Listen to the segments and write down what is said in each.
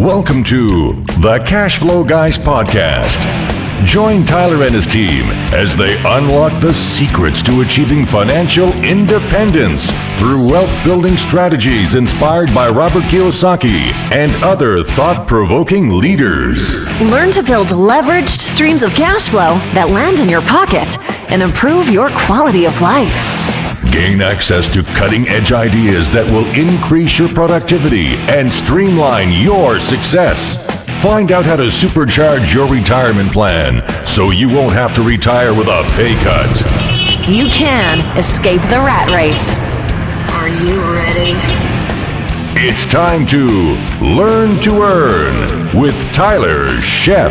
Welcome to the Cash Flow Guys podcast. Join Tyler and his team as they unlock the secrets to achieving financial independence through wealth-building strategies inspired by Robert Kiyosaki and other thought-provoking leaders. Learn to build leveraged streams of cash flow that land in your pocket and improve your quality of life. Gain access to cutting-edge ideas that will increase your productivity and streamline your success. Find out how to supercharge your retirement plan so you won't have to retire with a pay cut. You can escape the rat race. Are you ready? It's time to Learn to Earn with Tyler Sheff.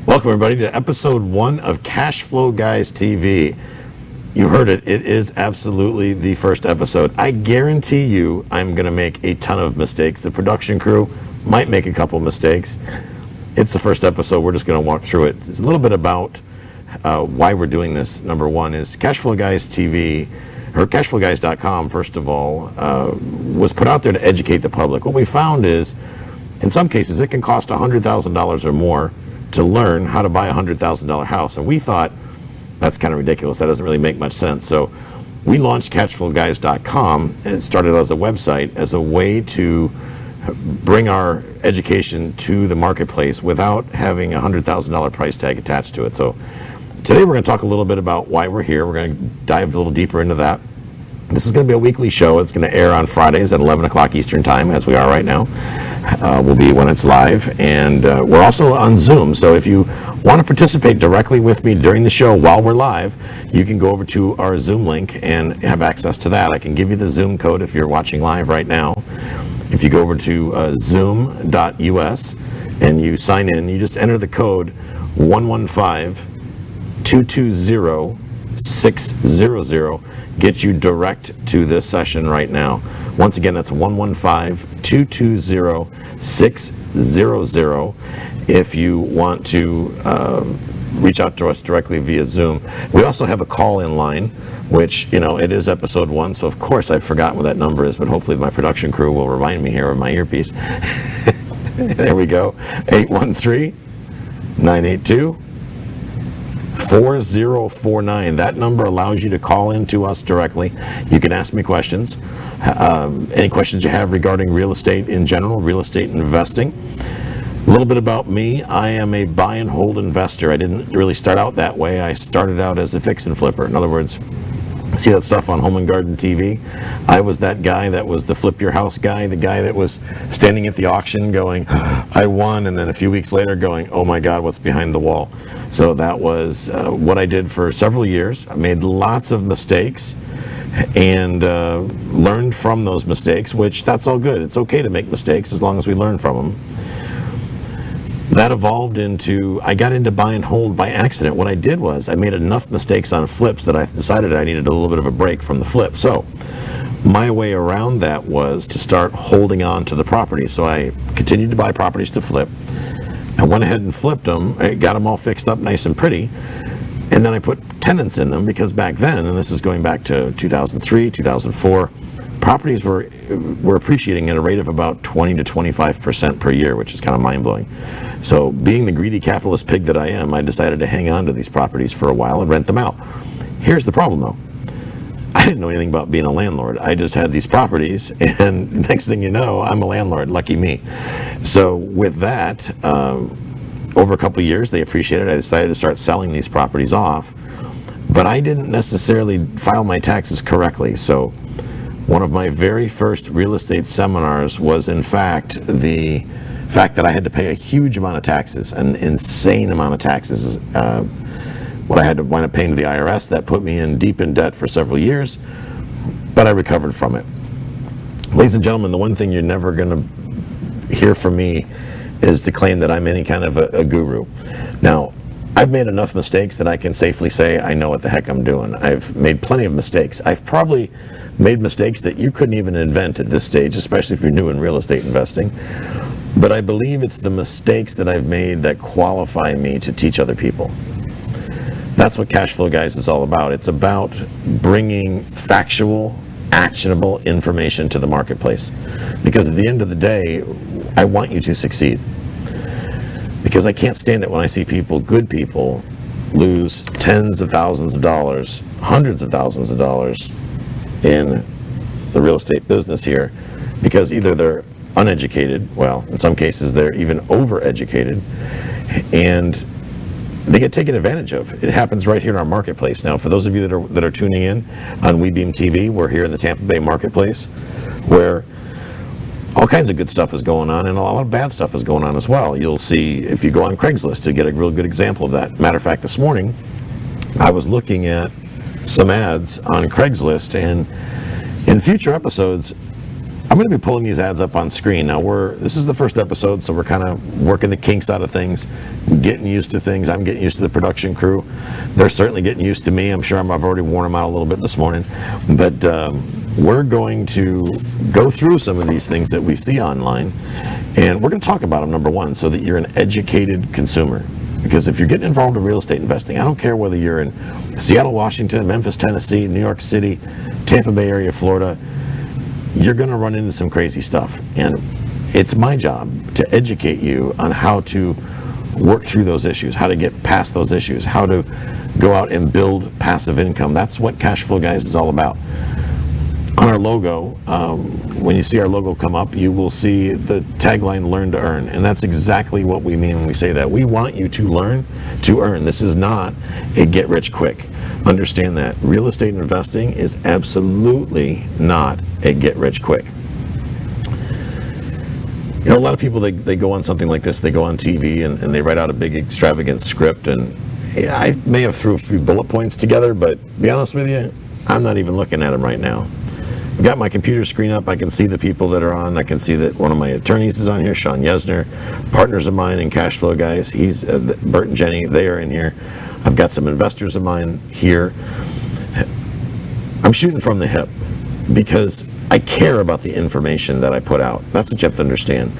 Welcome everybody to episode 1 of Cash Flow Guys TV. You heard it, it is absolutely the first episode. I guarantee you I'm going to make a ton of mistakes. The production crew might make a couple mistakes. It's the first episode, we're just going to walk through it. It's a little bit about why we're doing this. Number one is Cash Flow Guys TV, or cashflowguys.com, first of all, was put out there to educate the public. What we found is, in some cases, it can cost $100,000 or more to learn how to buy a $100,000 house. And we thought, that's kind of ridiculous. That doesn't really make much sense. So we launched cashflowguys.com, and it started as a website as a way to bring our education to the marketplace without having a $100,000 price tag attached to it. So today we're going to talk a little bit about why we're here. We're going to dive a little deeper into that. This is going to be a weekly show. It's going to air on Fridays at 11 o'clock Eastern Time, as we are right now. Will be when it's live. And we're also on Zoom. So if you want to participate directly with me during the show while we're live, you can go over to our Zoom link and have access to that. I can give you the Zoom code if you're watching live right now. If you go over to zoom.us and you sign in, you just enter the code 115-220-600. Get you direct to this session right now. Once again, that's 115-220-600 if you want to reach out to us directly via Zoom. We also have a call-in line, which, you know, it is episode 1, so of course I've forgotten what that number is, but hopefully my production crew will remind me here with my earpiece. There we go, 813-982-4049. That number allows you to call in to us directly. You can ask me questions. Any questions you have regarding real estate in general, real estate investing. A little bit about me. I am a buy and hold investor. I didn't really start out that way. I started out as a fix and flipper. In other words, see that stuff on Home and Garden TV? I was that guy that was the flip your house guy, the guy that was standing at the auction going, I won, and then a few weeks later going, oh my God, what's behind the wall? So that was what I did for several years. I made lots of mistakes and learned from those mistakes, which that's all good. It's okay to make mistakes as long as we learn from them. That evolved into, I got into buy and hold by accident. What I did was I made enough mistakes on flips that I decided I needed a little bit of a break from the flip. So my way around that was to start holding on to the property. So I continued to buy properties to flip. I went ahead and flipped them. I got them all fixed up nice and pretty. And then I put tenants in them because back then, and this is going back to 2003, 2004, properties were appreciating at a rate of about 20 to 25% per year, which is kind of mind-blowing. So being the greedy capitalist pig that I am, I decided to hang on to these properties for a while and rent them out. Here's the problem though. I didn't know anything about being a landlord. I just had these properties, and next thing you know, I'm a landlord. Lucky me. So with that, over a couple of years, they appreciated it. I decided to start selling these properties off, but I didn't necessarily file my taxes correctly. So one of my very first real estate seminars was, in fact, the fact that I had to pay a huge amount of taxes, an insane amount of taxes. What I had to wind up paying to the IRS, that put me in deep in debt for several years, but I recovered from it. Ladies and gentlemen, the one thing you're never going to hear from me is to claim that I'm any kind of a guru. Now, I've made enough mistakes that I can safely say I know what the heck I'm doing. I've made plenty of mistakes. I've probably made mistakes that you couldn't even invent at this stage, especially if you're new in real estate investing. But I believe it's the mistakes that I've made that qualify me to teach other people. That's what Cash Flow Guys is all about. It's about bringing factual, actionable information to the marketplace. Because at the end of the day, I want you to succeed. Because I can't stand it when I see people, good people, lose tens of thousands of dollars, hundreds of thousands of dollars in the real estate business here, because either they're uneducated, well, in some cases they're even overeducated, and they get taken advantage of. It happens right here in our marketplace. Now, for those of you that are tuning in on WeBeam TV, we're here in the Tampa Bay marketplace, where all kinds of good stuff is going on, and a lot of bad stuff is going on as well. You'll see, if you go on Craigslist, to get a real good example of that. Matter of fact, this morning, I was looking at some ads on Craigslist, and in future episodes, I'm going to be pulling these ads up on screen. Now, this is the first episode, so we're kind of working the kinks out of things, getting used to things. I'm getting used to the production crew. They're certainly getting used to me. I'm sure I've already worn them out a little bit this morning. But we're going to go through some of these things that we see online, and we're going to talk about them, number one, so that you're an educated consumer. Because if you're getting involved in real estate investing, I don't care whether you're in Seattle, Washington, Memphis, Tennessee, New York City, Tampa Bay area, Florida, you're going to run into some crazy stuff. And it's my job to educate you on how to work through those issues, how to get past those issues, how to go out and build passive income. That's what Cash Flow Guys is all about. On our logo, when you see our logo come up, you will see the tagline, Learn to Earn. And that's exactly what we mean when we say that. We want you to learn to earn. This is not a get rich quick. Understand that. Real estate investing is absolutely not a get rich quick. You know, a lot of people, they go on something like this, they go on TV and they write out a big extravagant script, and yeah, I may have threw a few bullet points together, but to be honest with you, I'm not even looking at them right now. I've got my computer screen up. I can see the people that are on. I can see that one of my attorneys is on here, Sean Yesner, partners of mine in Cash Flow Guys. He's Bert and Jenny. They are in here. I've got some investors of mine here. I'm shooting from the hip because I care about the information that I put out. That's what you have to understand.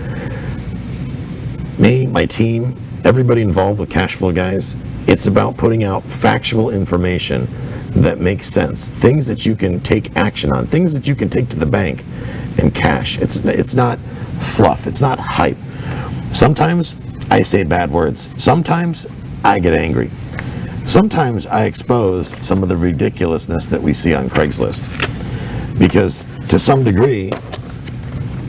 Me, my team, everybody involved with Cash Flow Guys, it's about putting out factual information that makes sense, things that you can take action on, things that you can take to the bank and cash. It's not fluff, it's not hype. Sometimes I say bad words. Sometimes I get angry. Sometimes I expose some of the ridiculousness that we see on Craigslist. Because to some degree,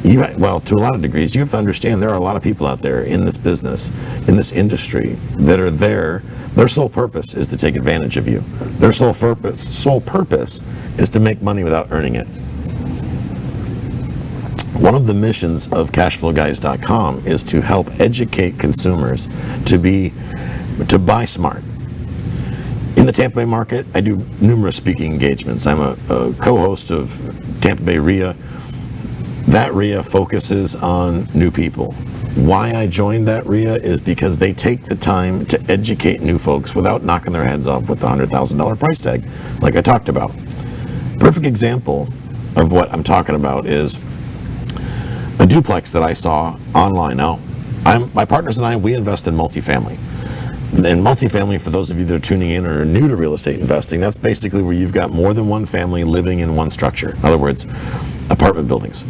to a lot of degrees, you have to understand there are a lot of people out there in this business, in this industry, that are there. Their sole purpose is to take advantage of you. Their sole purpose is to make money without earning it. One of the missions of cashflowguys.com is to help educate consumers to buy smart. In the Tampa Bay market, I do numerous speaking engagements. I'm a co-host of Tampa Bay RIA. That RIA focuses on new people. Why I joined that RIA is because they take the time to educate new folks without knocking their heads off with the $100,000 price tag, like I talked about. Perfect example of what I'm talking about is a duplex that I saw online. Now, my partners and I, we invest in multifamily. And multifamily, for those of you that are tuning in or are new to real estate investing, that's basically where you've got more than one family living in one structure. In other words, apartment buildings.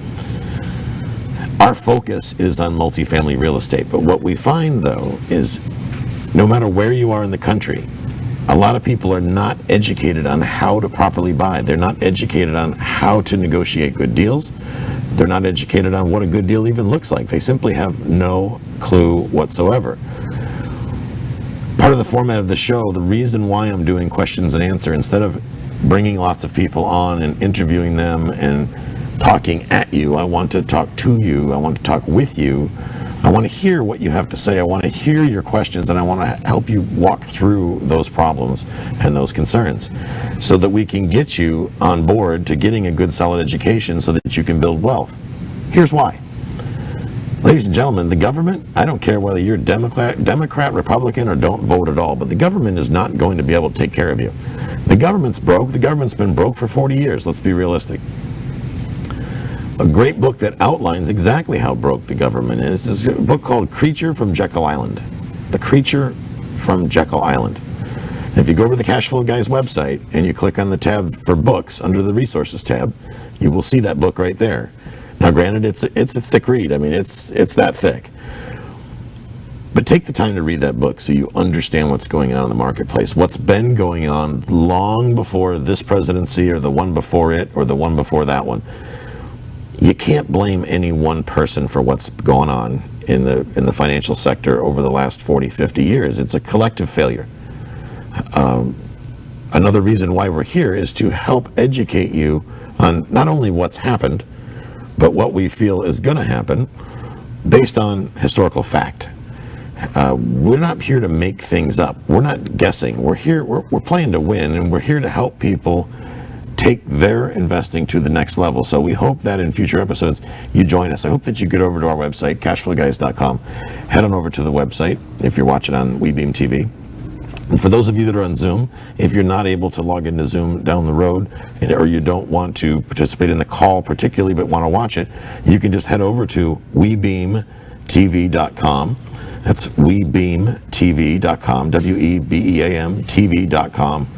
Our focus is on multifamily real estate, but what we find though is no matter where you are in the country, a lot of people are not educated on how to properly buy. They're not educated on how to negotiate good deals. They're not educated on what a good deal even looks like. They simply have no clue whatsoever. Part of the format of the show, the reason why I'm doing questions and answer, instead of bringing lots of people on and interviewing them and talking at you, I want to talk to you. I want to talk with you. I want to hear what you have to say. I want to hear your questions, and I want to help you walk through those problems and those concerns so that we can get you on board to getting a good, solid education so that you can build wealth. Here's why. Ladies and gentlemen, the government, I don't care whether you're Democrat, Republican, or don't vote at all, but the government is not going to be able to take care of you. The government's broke. The government's been broke for 40 years. Let's be realistic. A great book that outlines exactly how broke the government is a book called Creature from Jekyll Island. The Creature from Jekyll Island. If you go over to the Cash Flow Guys website and you click on the tab for books under the Resources tab, you will see that book right there. Now, granted, it's a thick read. I mean, it's that thick. But take the time to read that book so you understand what's going on in the marketplace, what's been going on long before this presidency or the one before it or the one before that one. You can't blame any one person for what's going on in the financial sector over the last 40, 50 years. It's a collective failure. Another reason why we're here is to help educate you on not only what's happened, but what we feel is going to happen based on historical fact. We're not here to make things up. We're not guessing. We're playing to win, and we're here to help people take their investing to the next level. So we hope that in future episodes you join us. I hope that you get over to our website, cashflowguys.com. Head on over to the website if you're watching on WeBeam TV. And for those of you that are on Zoom, if you're not able to log into Zoom down the road, or you don't want to participate in the call particularly but want to watch it, you can just head over to webeamtv.com. That's webeamtv.com, WEBEAM TV.com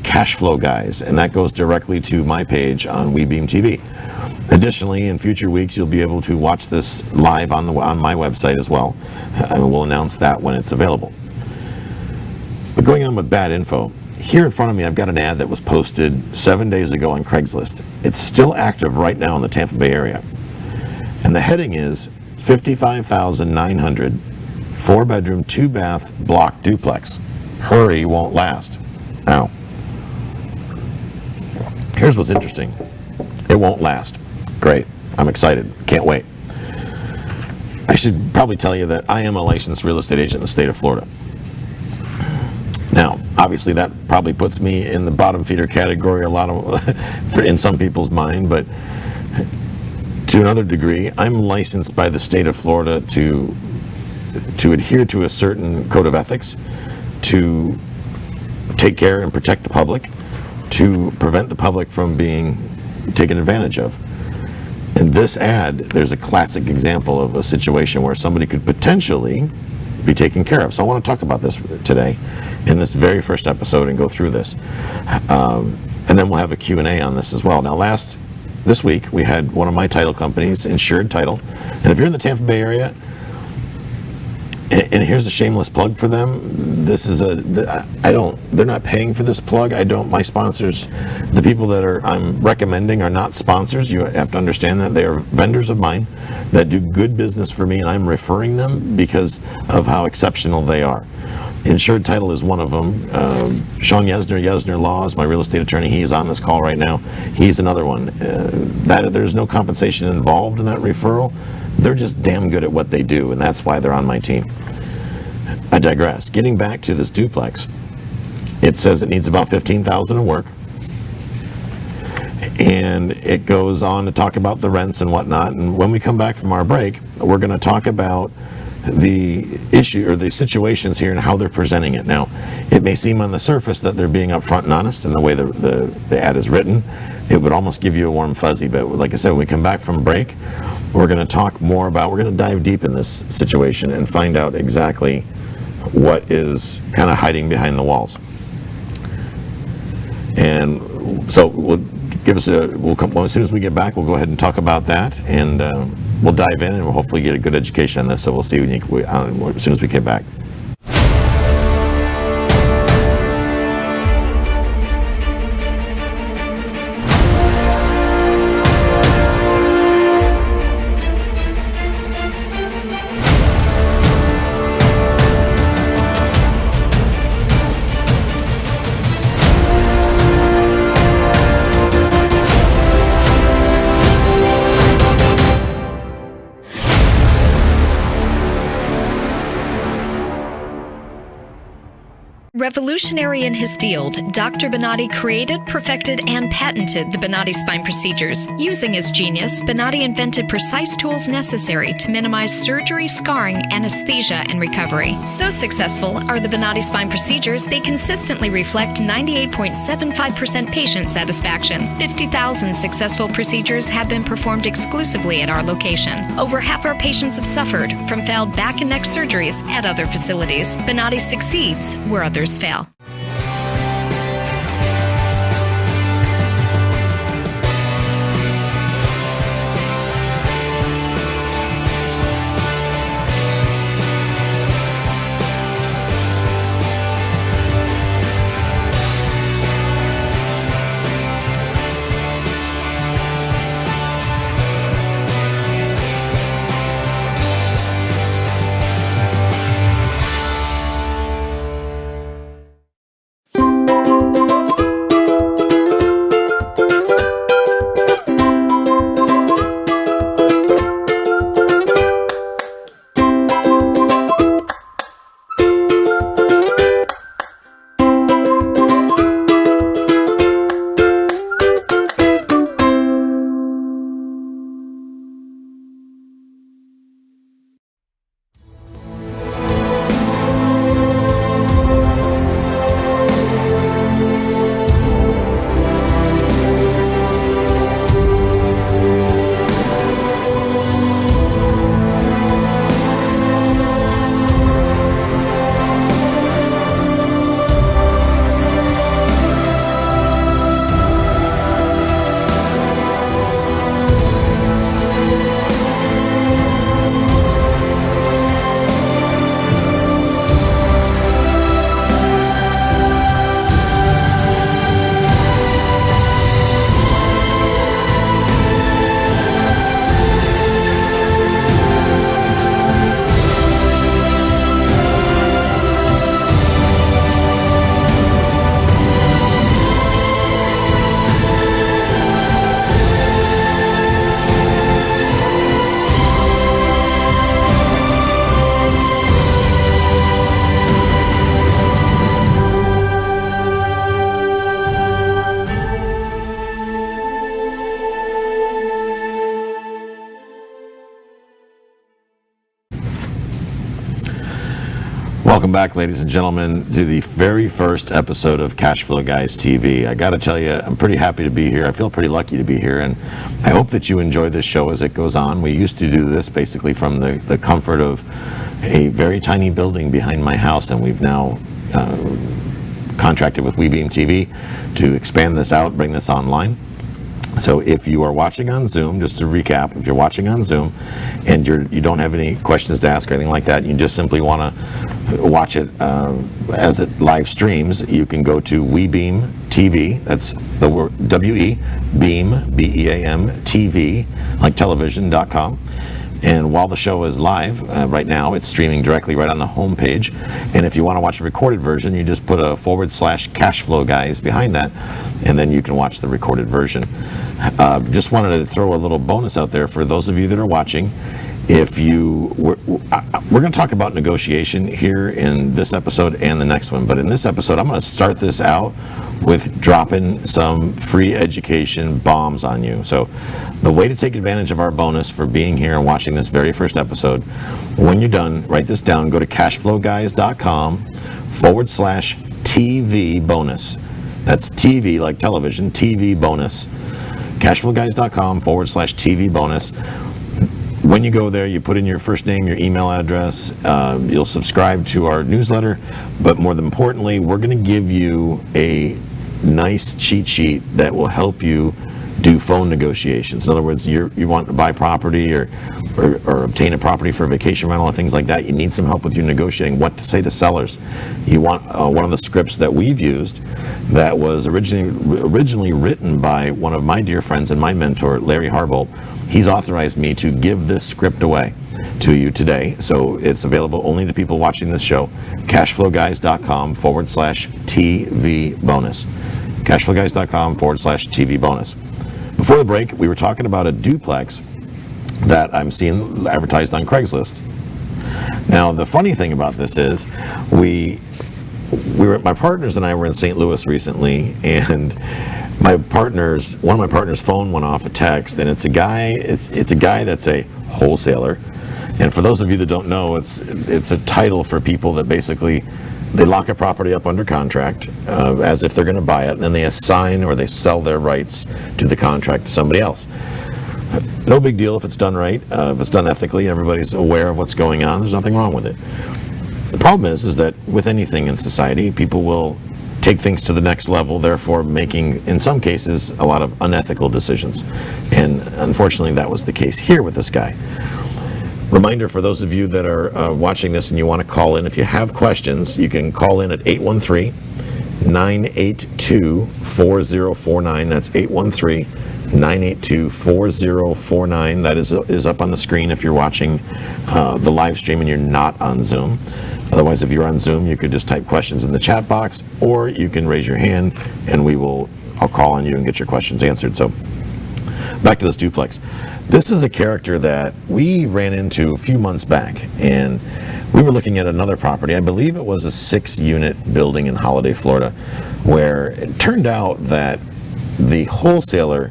/Cashflow Guys, and that goes directly to my page on WeBeam TV. Additionally, in future weeks, you'll be able to watch this live on my website as well, and we'll announce that when it's available. But going on with bad info, here in front of me I've got an ad that was posted 7 days ago on Craigslist. It's still active right now in the Tampa Bay area. And the heading is $55,900, 4-bedroom, 2-bath block duplex. Hurry won't last. Now, here's what's interesting. It won't last. Great. I'm excited. Can't wait. I should probably tell you that I am a licensed real estate agent in the state of Florida. Now, obviously that probably puts me in the bottom feeder category in some people's mind, but to another degree, I'm licensed by the state of Florida to adhere to a certain code of ethics, to take care and protect the public, to prevent the public from being taken advantage of. In this ad, there's a classic example of a situation where somebody could potentially be taken care of. So I want to talk about this today in this very first episode and go through this. And then we'll have a Q&A on this as well. Now, this week, we had one of my title companies, Insured Title. And if you're in the Tampa Bay area, and here's a shameless plug for them. They're not paying for this plug. My sponsors, the people that I'm recommending are not sponsors. You have to understand that they are vendors of mine that do good business for me, and I'm referring them because of how exceptional they are. Insured Title is one of them. Sean Yesner Law is my real estate attorney. He is on this call right now. He's another one. There's no compensation involved in that referral. They're just damn good at what they do, and that's why they're on my team. I digress. Getting back to this duplex, it says it needs about $15,000 in work, and it goes on to talk about the rents and whatnot. And when we come back from our break, we're going to talk about the issue or the situations here and how they're presenting it. Now, it may seem on the surface that they're being upfront and honest in the way the ad is written. It would almost give you a warm fuzzy, but like I said, when we come back from break, we're going to talk more about, we're going to dive deep in this situation and find out exactly what is kind of hiding behind the walls. And so as soon as we get back, we'll go ahead and talk about that, and we'll dive in and we'll hopefully get a good education on this. So we'll see as soon as we get back. Revolutionary in his field, Dr. Bonatti created, perfected, and patented the Bonatti spine procedures. Using his genius, Bonatti invented precise tools necessary to minimize surgery, scarring, anesthesia, and recovery. So successful are the Bonatti spine procedures, they consistently reflect 98.75% patient satisfaction. 50,000 successful procedures have been performed exclusively at our location. Over half our patients have suffered from failed back and neck surgeries at other facilities. Bonatti succeeds where others fail. Welcome back, ladies and gentlemen, to the very first episode of Cashflow Guys TV. I got to tell you, I'm pretty happy to be here. I feel pretty lucky to be here, and I hope that you enjoy this show as it goes on. We used to do this basically from the comfort of a very tiny building behind my house, and we've now contracted with WeBeam TV to expand this out, bring this online. So if you are watching on Zoom, just to recap, if you're watching on Zoom and you don't have any questions to ask or anything like that, you just simply want to watch it as it live streams, you can go to WeBeam TV, that's the word W-E, Beam, B-E-A-M, TV, like television.com. And while the show is live right now, it's streaming directly right on the home page. And if you want to watch a recorded version, you just put a / Cashflow Guys behind that, and then you can watch the recorded version. Just wanted to throw a little bonus out there for those of you that are watching. If we're going to talk about negotiation here in this episode and the next one, but in this episode, I'm going to start this out with dropping some free education bombs on you. So the way to take advantage of our bonus for being here and watching this very first episode, when you're done, write this down, go to cashflowguys.com / TV bonus. That's TV like television, TV bonus. Cashflowguys.com / TV bonus. When you go there, you put in your first name, your email address, you'll subscribe to our newsletter, but more than importantly, we're going to give you a nice cheat sheet that will help you do phone negotiations. In other words, you want to buy property or obtain a property for a vacation rental and things like that. You need some help with your negotiating what to say to sellers. You want one of the scripts that we've used that was originally written by one of my dear friends and my mentor, Larry Harbolt. He's authorized me to give this script away to you today. So it's available only to people watching this show. Cashflowguys.com / TV bonus. Cashflowguys.com / TV bonus. Before the break, we were talking about a duplex that I'm seeing advertised on Craigslist. Now, the funny thing about this is, my partners and I were in St. Louis recently, and one of my partners' phone went off a text, and it's a guy that's a wholesaler. And for those of you that don't know, it's a title for people that basically they lock a property up under contract as if they're going to buy it, and then they assign or they sell their rights to the contract to somebody else. No big deal if it's done right, if it's done ethically, everybody's aware of what's going on, there's nothing wrong with it. The problem is that with anything in society, people will take things to the next level, therefore making, in some cases, a lot of unethical decisions. And unfortunately, that was the case here with this guy. Reminder for those of you that are watching this and you want to call in, if you have questions, you can call in at 813-982-4049. That's 813-982-4049. That is up on the screen if you're watching the live stream and you're not on Zoom. Otherwise, if you're on Zoom, you could just type questions in the chat box, or you can raise your hand and I'll call on you and get your questions answered. So back to this duplex. This is a character that we ran into a few months back, and we were looking at another property. I believe it was a 6-unit building in Holiday, Florida, where it turned out that the wholesaler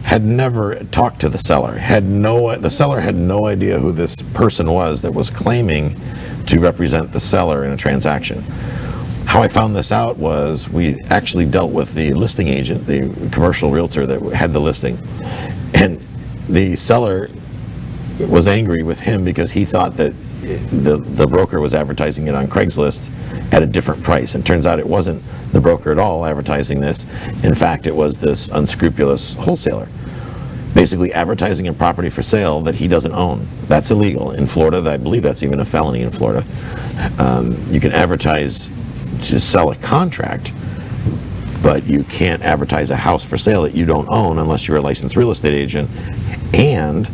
had never talked to the seller. The seller had no idea who this person was that was claiming to represent the seller in a transaction. How I found this out was we actually dealt with the listing agent, the commercial realtor that had the listing, and the seller was angry with him because he thought that the broker was advertising it on Craigslist at a different price. And turns out it wasn't the broker at all advertising this. In fact, it was this unscrupulous wholesaler, basically advertising a property for sale that he doesn't own. That's illegal in Florida. I believe that's even a felony in Florida. You can advertise to sell a contract, but you can't advertise a house for sale that you don't own unless you're a licensed real estate agent and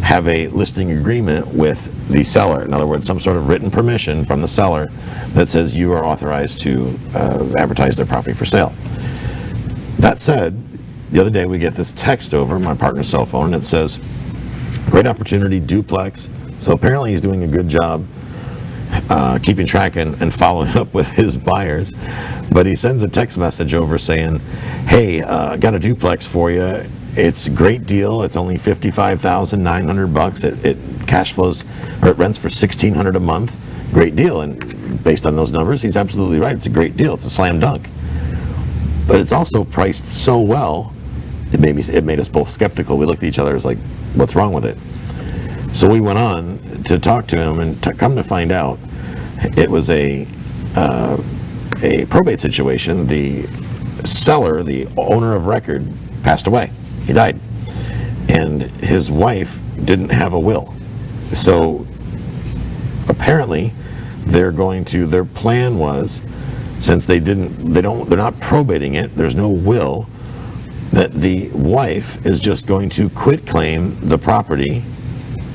have a listing agreement with the seller. In other words, some sort of written permission from the seller that says you are authorized to advertise their property for sale. That said, the other day we get this text over my partner's cell phone, and it says, great opportunity, duplex. So apparently he's doing a good job keeping track and following up with his buyers. But he sends a text message over saying, hey, I got a duplex for you. It's a great deal. It's only $55,900. It cash flows, or it rents for $1,600 a month. Great deal. And based on those numbers, he's absolutely right. It's a great deal. It's a slam dunk. But it's also priced so well, it made us both skeptical. We looked at each other as like, what's wrong with it? So we went on to talk to him, and come to find out, it was a probate situation. The seller, the owner of record, passed away. He died, and his wife didn't have a will. So apparently, their plan was, since they're not probating it, there's no will, that the wife is just going to quit claim the property.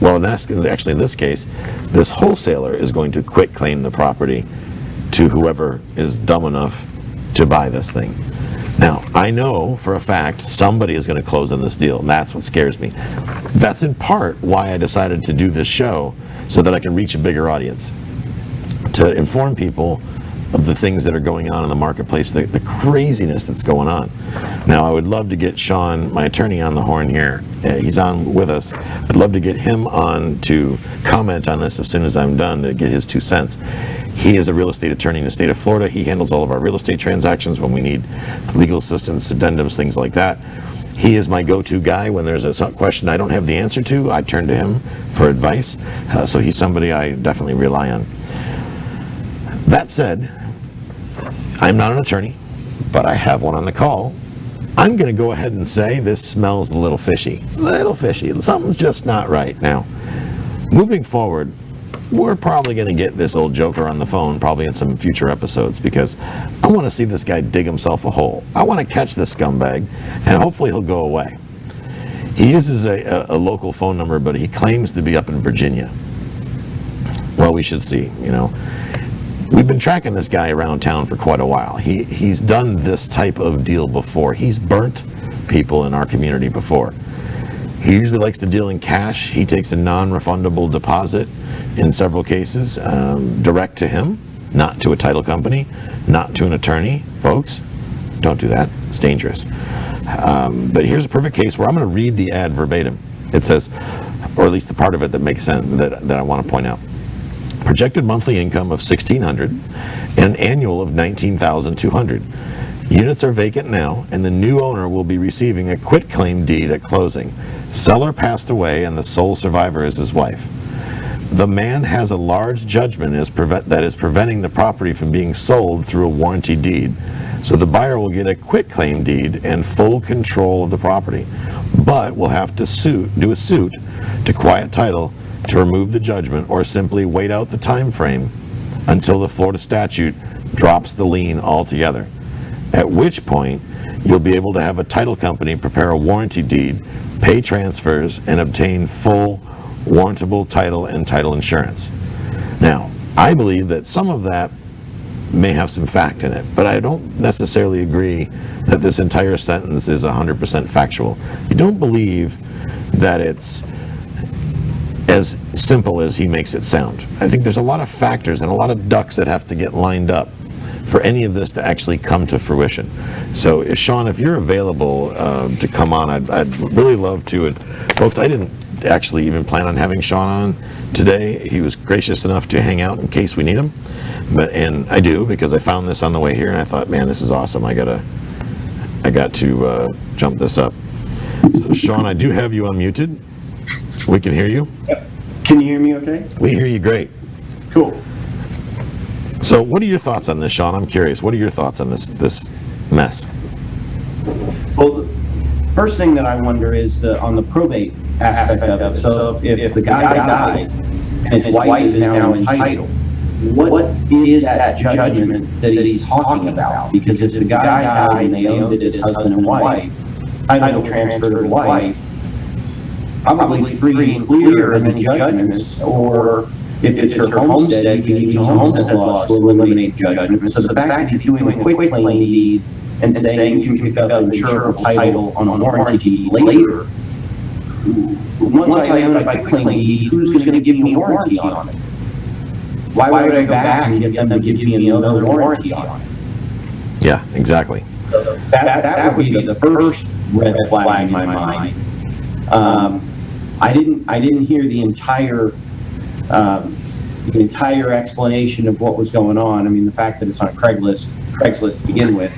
Well, actually in this case, this wholesaler is going to quit claim the property to whoever is dumb enough to buy this thing. Now, I know for a fact somebody is going to close on this deal, and that's what scares me. That's in part why I decided to do this show, so that I can reach a bigger audience, to inform people of the things that are going on in the marketplace, the craziness that's going on. Now, I would love to get Sean, my attorney, on the horn here. He's on with us. I'd love to get him on to comment on this as soon as I'm done, to get his 2 cents. He is a real estate attorney in the state of Florida. He handles all of our real estate transactions when we need legal assistance, addendums, things like that. He is my go-to guy when there's a question I don't have the answer to. I turn to him for advice. So he's somebody I definitely rely on. That said, I'm not an attorney, but I have one on the call. I'm going to go ahead and say this smells a little fishy. Something's just not right. Now, moving forward, we're probably going to get this old joker on the phone probably in some future episodes, because I want to see this guy dig himself a hole. I want to catch this scumbag, and hopefully he'll go away. He uses a local phone number, but he claims to be up in Virginia. Well, we should see, We've been tracking this guy around town for quite a while. He's done this type of deal before. He's burnt people in our community before. He usually likes to deal in cash. He takes a non-refundable deposit in several cases, direct to him. not to a title company, not to an attorney. Folks, don't do that. It's dangerous. But here's a perfect case where I'm going to read the ad verbatim. It says, or at least the part of it that makes sense, that I want to point out. Projected monthly income of $1,600 and an annual of $19,200. Units are vacant now, and the new owner will be receiving a quitclaim deed at closing. Seller passed away, and the sole survivor is his wife. The man has a large judgment that is preventing the property from being sold through a warranty deed. So the buyer will get a quitclaim deed and full control of the property, but will have to do a suit to quiet title to remove the judgment, or simply wait out the time frame until the Florida statute drops the lien altogether. At which point, you'll be able to have a title company prepare a warranty deed, pay transfers, and obtain full warrantable title and title insurance. Now, I believe that some of that may have some fact in it, but I don't necessarily agree that this entire sentence is 100% factual. I don't believe that it's as simple as he makes it sound. I think there's a lot of factors and a lot of ducks that have to get lined up for any of this to actually come to fruition. So, Sean, if you're available to come on, I'd really love to. And folks, I didn't actually even plan on having Sean on today. He was gracious enough to hang out in case we need him, and I do, because I found this on the way here, and I thought, man, this is awesome. I got to jump this up. So, Sean, I do have you unmuted. We can hear you. Yep. Can you hear me okay? We hear you great. Cool. So what are your thoughts on this, Sean? I'm curious. What are your thoughts on this mess? Well, the first thing that I wonder is on the probate aspect of it. So if the guy died and his wife is now entitled, what is that judgment that he's talking about? Because if the guy died and they owned it as husband and wife, title transfer to the wife, probably free and clear of any judgments, or if it's her homestead, you can use homestead laws to eliminate judgments. So the fact that he's doing a quitclaim deed and saying you can pick up an insurable title on a warranty later, once I own a quitclaim deed, who's going to give me a warranty on it? Why would I go back and get them to give me another warranty on it? Yeah, exactly. That would be the first red flag in my mind. I didn't hear the entire explanation of what was going on. I mean, the fact that it's on Craigslist to begin with,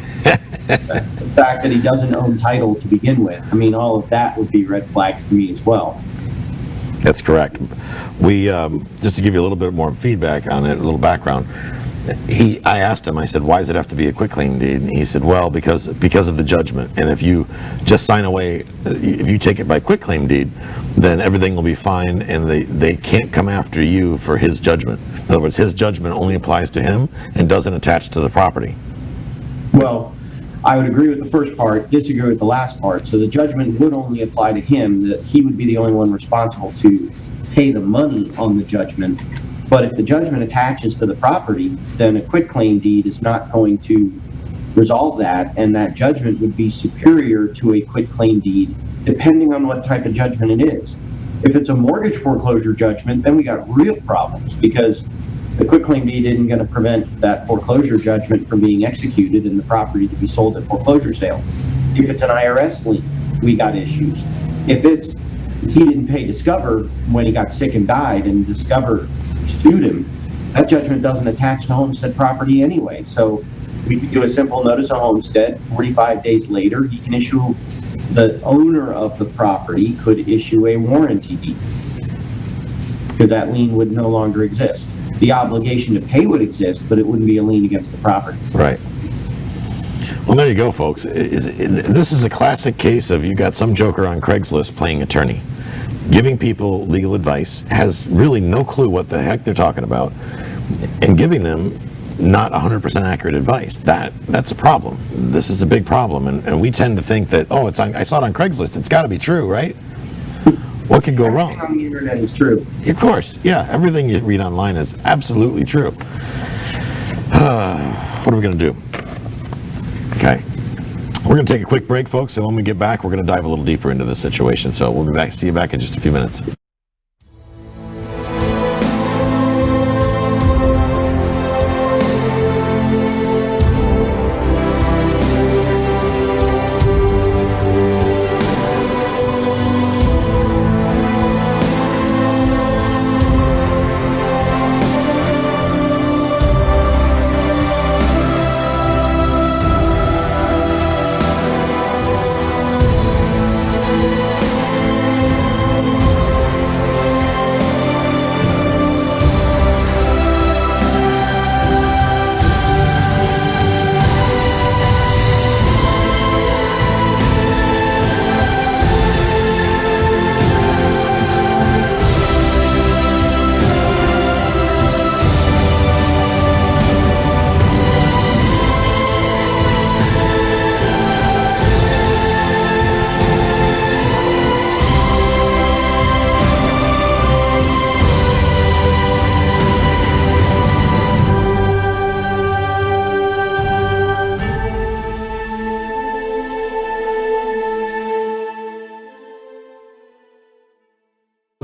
the fact that he doesn't own title to begin with. I mean, all of that would be red flags to me as well. That's correct. We just to give you a little bit more feedback on it, a little background. I asked him, I said, why does it have to be a quitclaim deed? And he said, well, because of the judgment. And if you just sign away, if you take it by quitclaim deed, then everything will be fine, and they can't come after you for his judgment. In other words, his judgment only applies to him and doesn't attach to the property. Well, I would agree with the first part, disagree with the last part. So the judgment would only apply to him, that he would be the only one responsible to pay the money on the judgment. But if the judgment attaches to the property, then a quitclaim deed is not going to resolve that, and that judgment would be superior to a quitclaim deed, depending on what type of judgment it is. If it's a mortgage foreclosure judgment, then we got real problems, because the quitclaim deed isn't going to prevent that foreclosure judgment from being executed and the property to be sold at foreclosure sale. If it's an IRS lien, we got issues. If it's he didn't pay Discover when he got sick and died, and Discover sued him, that judgment doesn't attach to homestead property anyway. So we could do a simple notice of homestead. 45 days later, he can issue, the owner of the property could issue a warranty deed, because that lien would no longer exist. The obligation to pay would exist, but it wouldn't be a lien against the property. Right. Well, there you go, folks. This is a classic case of you got some joker on Craigslist playing attorney, giving people legal advice, has really no clue what the heck they're talking about, and giving them not 100% accurate advice. That's a problem. This is a big problem, and we tend to think that, oh, I saw it on Craigslist, it's got to be true, right? What could go wrong? Everything on the internet is true. Of course, yeah. Everything you read online is absolutely true. What are we going to do? Okay. We're going to take a quick break, folks, and when we get back, we're going to dive a little deeper into this situation. So we'll be back. See you back in just a few minutes.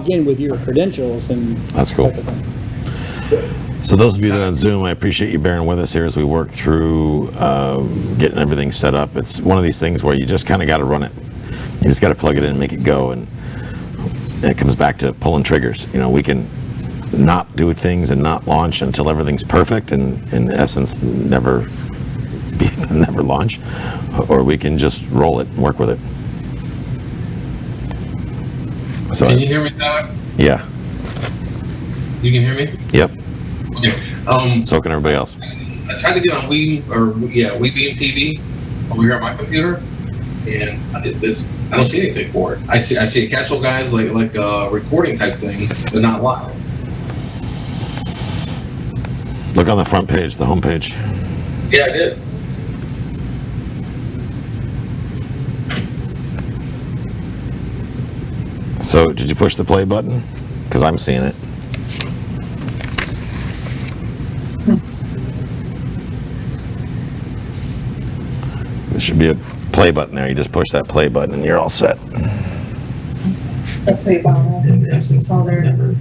log in with your credentials and That's cool. type of thing. So those of you that are on Zoom, I appreciate you bearing with us here as we work through getting everything set up. It's one of these things where you just kind of got to run it. You just got to plug it in and make it go, and it comes back to pulling triggers. You know, we can not do things and not launch until everything's perfect, and in essence never launch, or we can just roll it and work with it. So Can you hear me, Tyler? Yeah. You can hear me? Yep. Okay. So can everybody else. I tried to get on WeBeam TV over here on my computer, and I did this. I don't see anything for it. I see a cash flow guys like a recording type thing, but not live. Look on the front page, the home page. Yeah, I did. So did you push the play button? Because I'm seeing it. There should be a play button there. You just push that play button and you're all set. Let's say bonus. It's all there.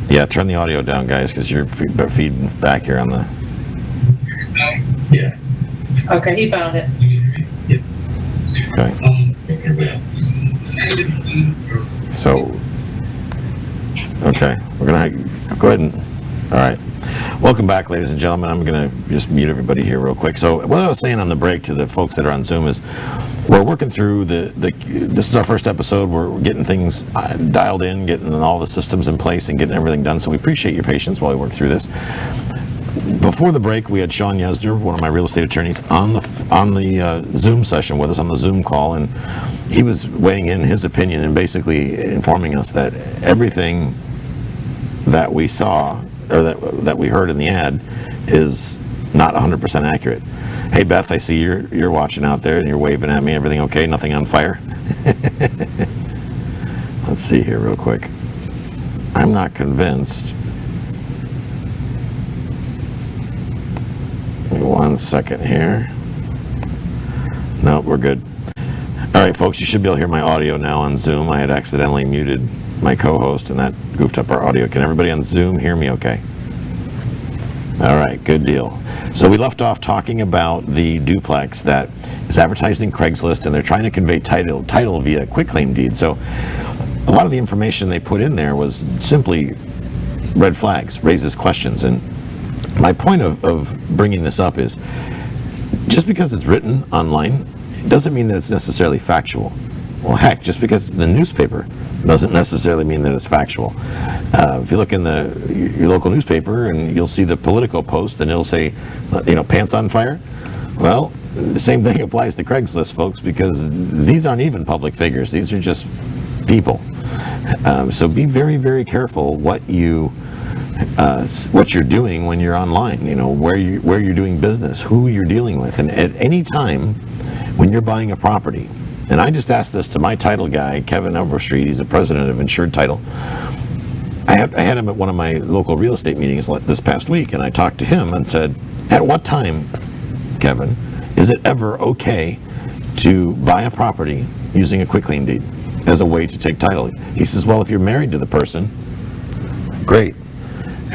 Yeah, turn the audio down, guys, because you're feeding back here on the... Yeah. Okay, he found it. Okay. So, okay, we're gonna go ahead and, all right. Welcome back, ladies and gentlemen. I'm gonna just mute everybody here real quick. So what I was saying on the break to the folks that are on Zoom is we're working through this is our first episode. We're getting things dialed in, getting all the systems in place and getting everything done. So we appreciate your patience while we work through this. Before the break, we had Sean Yesner, one of my real estate attorneys, on the Zoom session with us, on the Zoom call, and he was weighing in his opinion and basically informing us that everything that we saw or that we heard in the ad is not 100% accurate. Hey Beth, I see you're watching out there and you're waving at me. Everything okay? Nothing on fire? Let's see here real quick. I'm not convinced. Give me 1 second here. No, we're good. All right, folks, you should be able to hear my audio now on Zoom. I had accidentally muted my co-host, and that goofed up our audio. Can everybody on Zoom hear me okay? All right, good deal. So we left off talking about the duplex that is advertised in Craigslist, and they're trying to convey title via quitclaim deed. So a lot of the information they put in there was simply red flags, raises questions. And my point of bringing this up is just because it's written online, it doesn't mean that it's necessarily factual. Well, heck, just because it's in the newspaper doesn't necessarily mean that it's factual. If you look in your local newspaper and you'll see the Politico post and it'll say, pants on fire. Well, the same thing applies to Craigslist, folks, because these aren't even public figures. These are just people. So be very, very careful what you're doing when you're online. Where you're doing business, who you're dealing with, and at any time when you're buying a property. And I just asked this to my title guy, Kevin Overstreet. He's the president of Insured Title. I had him at one of my local real estate meetings this past week, and I talked to him and said, at what time, Kevin, is it ever okay to buy a property using a quitclaim deed as a way to take title? He says, well, if you're married to the person, great.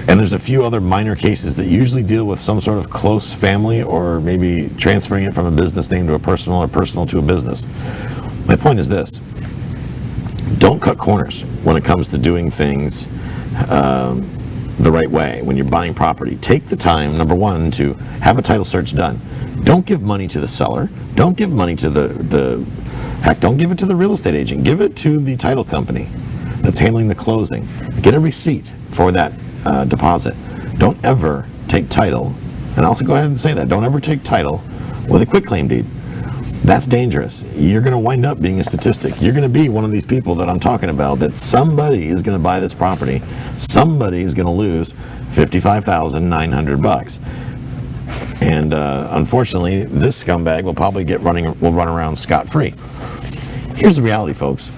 And there's a few other minor cases that usually deal with some sort of close family or maybe transferring it from a business name to a personal or personal to a business. My point is this. Don't cut corners when it comes to doing things the right way when you're buying property. Take the time, number one, to have a title search done. Don't give money to the seller. Don't give money to don't give it to the real estate agent. Give it to the title company that's handling the closing. Get a receipt for that deposit. Don't ever take title, and I'll go ahead and say that, don't ever take title with a quitclaim deed. That's dangerous. You're going to wind up being a statistic. You're going to be one of these people that I'm talking about, that somebody is going to buy this property, somebody is going to lose $55,900. And unfortunately, this scumbag will probably run around scot-free. Here's the reality, folks.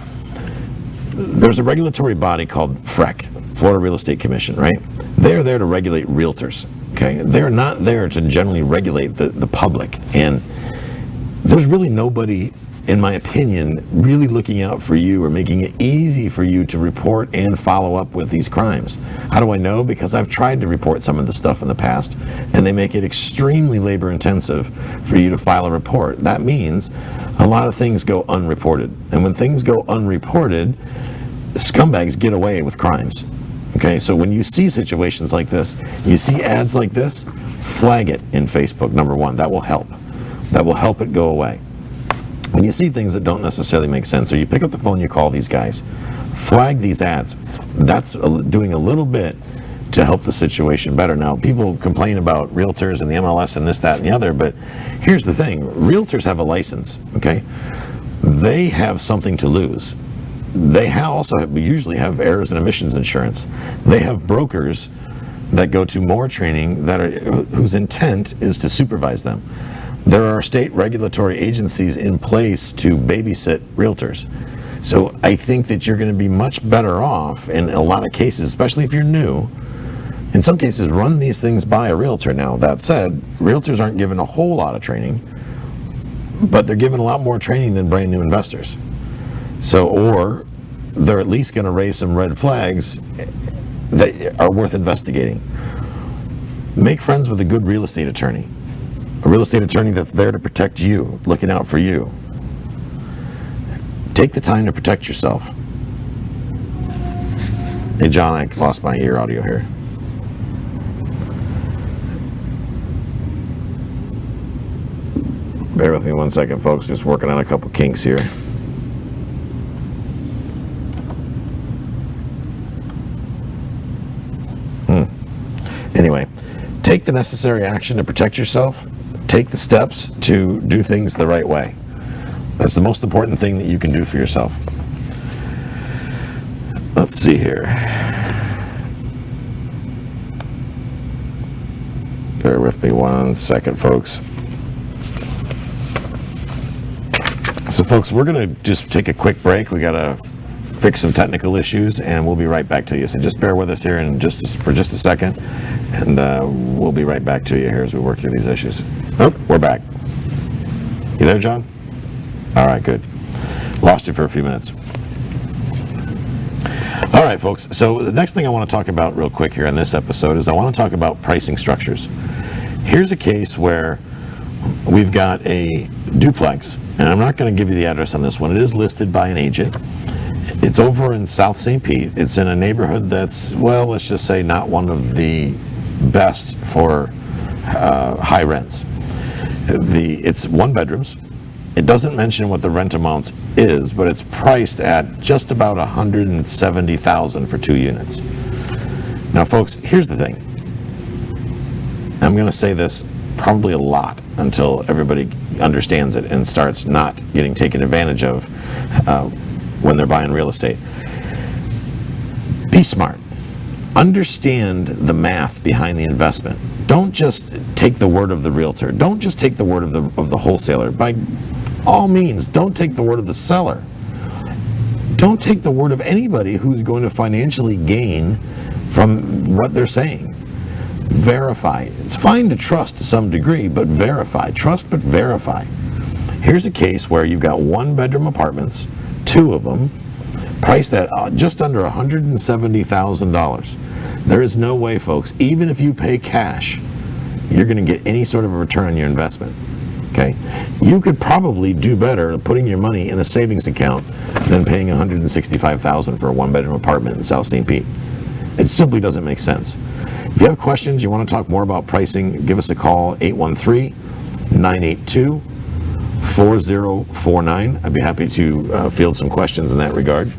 There's a regulatory body called FREC, Florida Real Estate Commission, right? They're there to regulate realtors, okay? They're not there to generally regulate the public. And there's really nobody, in my opinion, really looking out for you or making it easy for you to report and follow up with these crimes. How do I know? Because I've tried to report some of the stuff in the past, and they make it extremely labor intensive for you to file a report. That means a lot of things go unreported. And when things go unreported, scumbags get away with crimes. Okay, so when you see situations like this, you see ads like this, flag it in Facebook, number one. That will help. That will help it go away. When you see things that don't necessarily make sense, or you pick up the phone, you call these guys, flag these ads. That's doing a little bit to help the situation better. Now, people complain about realtors and the MLS and this, that, and the other, but here's the thing. Realtors have a license, okay? They have something to lose. They usually have errors and omissions insurance. They have brokers that go to more training whose intent is to supervise them. There are state regulatory agencies in place to babysit realtors. So I think that you're going to be much better off in a lot of cases, especially if you're new. In some cases, run these things by a realtor. Now, that said, realtors aren't given a whole lot of training, but they're given a lot more training than brand new investors. So, or they're at least going to raise some red flags that are worth investigating. Make friends with a good real estate attorney. A real estate attorney that's there to protect you, looking out for you. Take the time to protect yourself. Hey John, I lost my ear audio here. Bear with me 1 second, folks. Just working on a couple kinks here. Anyway, take the necessary action to protect yourself. Take the steps to do things the right way. That's the most important thing that you can do for yourself. Let's see here. Bear with me 1 second, folks. So, folks, we're going to just take a quick break. We got to fix some technical issues, and we'll be right back to you. So just bear with us here for just a second, and we'll be right back to you here as we work through these issues. Oh, we're back. You there, John? All right, good. Lost you for a few minutes. All right, folks. So the next thing I want to talk about real quick here in this episode is I want to talk about pricing structures. Here's a case where we've got a duplex, and I'm not going to give you the address on this one. It is listed by an agent. It's over in South St. Pete. It's in a neighborhood that's, well, let's just say not one of the best for high rents. It's 1 bedrooms. It doesn't mention what the rent amount is, but it's priced at just about $170,000 for 2 units. Now, folks, here's the thing. I'm going to say this probably a lot until everybody understands it and starts not getting taken advantage of when they're buying real estate. Be smart. Understand the math behind the investment. Don't just take the word of the realtor. Don't just take the word of the wholesaler. By all means, don't take the word of the seller. Don't take the word of anybody who's going to financially gain from what they're saying. Verify. It's fine to trust to some degree, but verify. Trust, but verify. Here's a case where you've got 1-bedroom apartments, 2 of them, priced at just under $170,000. There is no way, folks, even if you pay cash, you're going to get any sort of a return on your investment. Okay? You could probably do better putting your money in a savings account than paying $165,000 for a 1-bedroom apartment in South St. Pete. It simply doesn't make sense. If you have questions, you want to talk more about pricing, give us a call, 813-982-4049. I'd be happy to field some questions in that regard.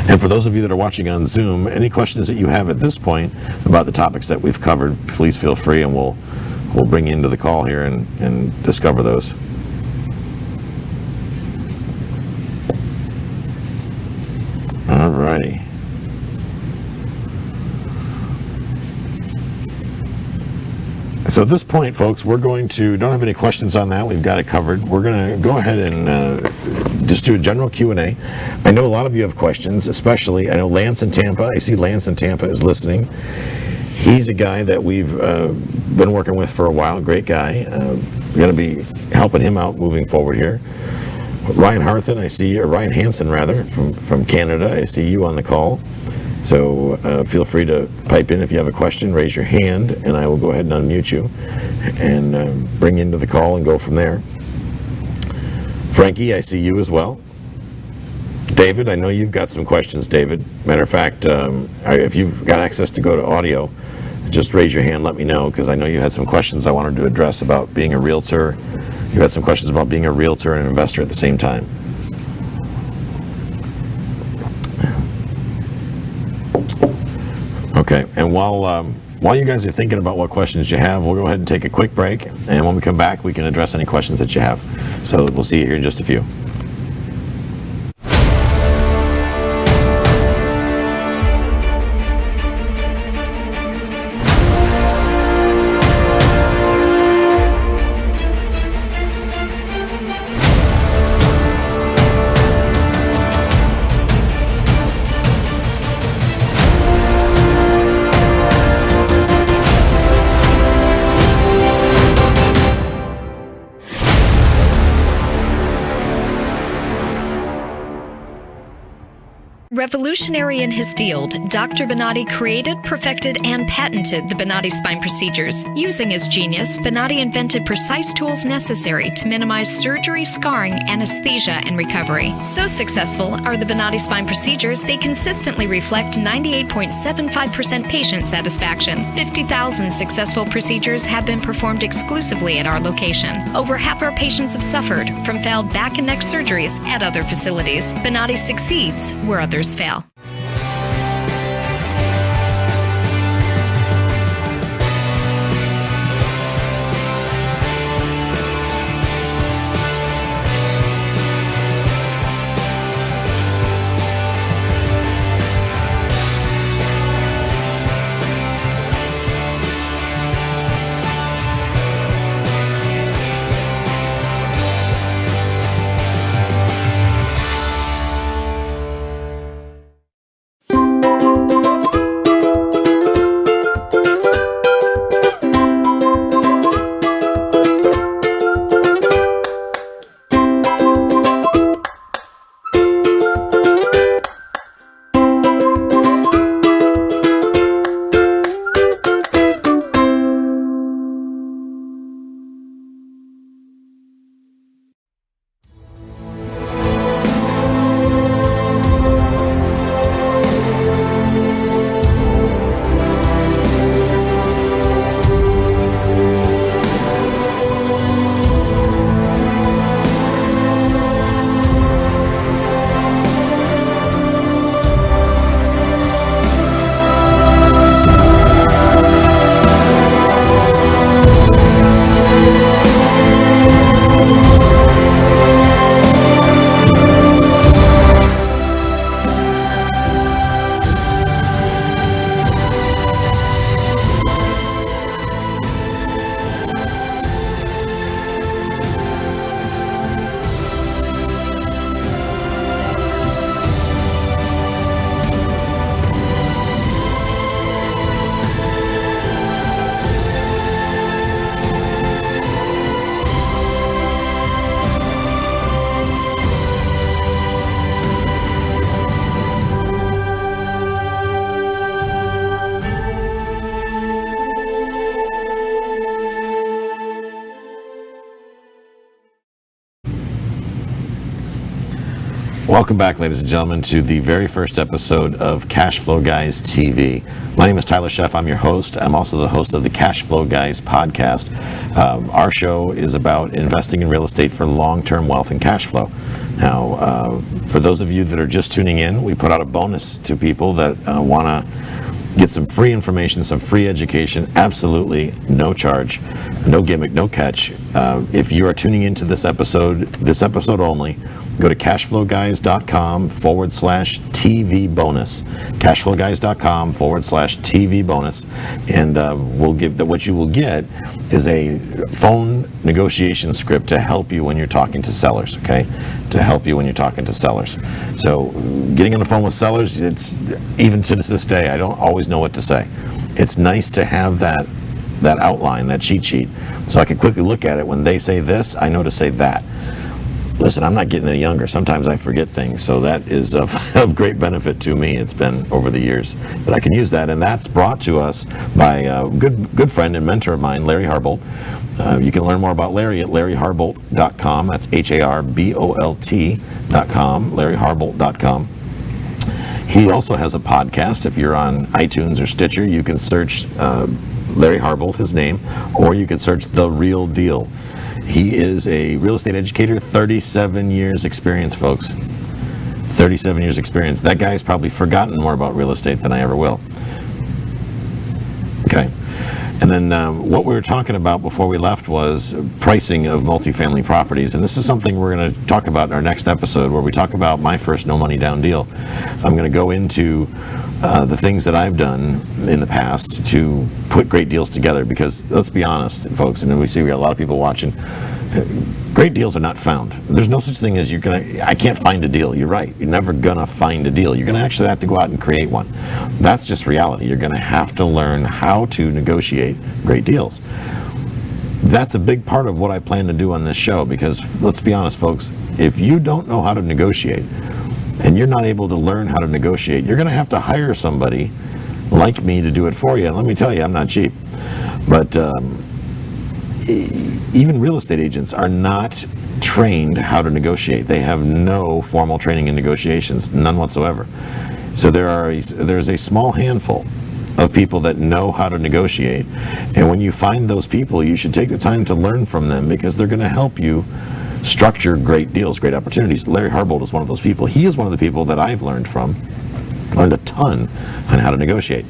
And for those of you that are watching on Zoom, any questions that you have at this point about the topics that we've covered, please feel free, and we'll bring you into the call here and discover those. All righty. So at this point, folks, we're going to, don't have any questions on that. We've got it covered. We're going to go ahead and just do a general Q&A. I know a lot of you have questions, especially, I know Lance in Tampa. I see Lance in Tampa is listening. He's a guy that we've been working with for a while. Great guy. going to be helping him out moving forward here. Ryan Harthen, I see you, or Ryan Hansen rather, from Canada. I see you on the call. So feel free to pipe in if you have a question, raise your hand, and I will go ahead and unmute you and bring you into the call and go from there. Frankie, I see you as well. David, I know you've got some questions, David. Matter of fact, if you've got access to go to audio, just raise your hand, let me know, because I know you had some questions I wanted to address about being a realtor. You had some questions about being a realtor and an investor at the same time. Okay, and while you guys are thinking about what questions you have, we'll go ahead and take a quick break, and when we come back, we can address any questions that you have. So we'll see you here in just a few. Revolutionary in his field, Dr. Bonatti created, perfected, and patented the Bonatti spine procedures. Using his genius, Bonatti invented precise tools necessary to minimize surgery, scarring, anesthesia, and recovery. So successful are the Bonatti spine procedures, they consistently reflect 98.75% patient satisfaction. 50,000 successful procedures have been performed exclusively at our location. Over half our patients have suffered from failed back and neck surgeries at other facilities. Bonatti succeeds where others fail. Welcome back, ladies and gentlemen, to the very first episode of Cash Flow Guys TV. My name is Tyler Sheff. I'm your host. I'm also the host of the Cash Flow Guys podcast. Our show is about investing in real estate for long-term wealth and cash flow. Now, for those of you that are just tuning in, we put out a bonus to people that want to get some free information, some free education, absolutely no charge, no gimmick, no catch. If you are tuning into this episode only, go to cashflowguys.com/TV bonus. Cashflowguys.com/TV bonus. And we'll give that. What you will get is a phone negotiation script to help you when you're talking to sellers, okay? To help you when you're talking to sellers. So getting on the phone with sellers, it's even to this day, I don't always know what to say. It's nice to have that that outline, that cheat sheet, so I can quickly look at it. When they say this, I know to say that. Listen, I'm not getting any younger. Sometimes I forget things, so that is of great benefit to me. It's been over the years that I can use that, and that's brought to us by a good friend and mentor of mine, Larry Harbolt. You can learn more about Larry at larryharbolt.com. That's HARBOLT.com, larryharbolt.com. He also has a podcast. If you're on iTunes or Stitcher, you can search Larry Harbolt, his name, or you can search The Real Deal. He is a real estate educator, 37 years experience, folks. 37 years experience. That guy's probably forgotten more about real estate than I ever will. Okay. And then what we were talking about before we left was pricing of multifamily properties. And this is something we're going to talk about in our next episode, where we talk about my first no money down deal. I'm going to go into the things that I've done in the past to put great deals together, because let's be honest, folks, and we see we got a lot of people watching, great deals are not found. There's no such thing as I can't find a deal. You're right. You're never gonna find a deal. You're gonna actually have to go out and create one. That's just reality. You're gonna have to learn how to negotiate great deals. That's a big part of what I plan to do on this show, because let's be honest, folks, if you don't know how to negotiate and you're not able to learn how to negotiate, you're gonna have to hire somebody like me to do it for you. And let me tell you, I'm not cheap. But even real estate agents are not trained how to negotiate. They have no formal training in negotiations, none whatsoever. So there's a small handful of people that know how to negotiate, and when you find those people, you should take the time to learn from them, because they're going to help you structure great deals, great opportunities. Larry Harbolt is one of those people. He is one of the people that I've learned a ton on how to negotiate.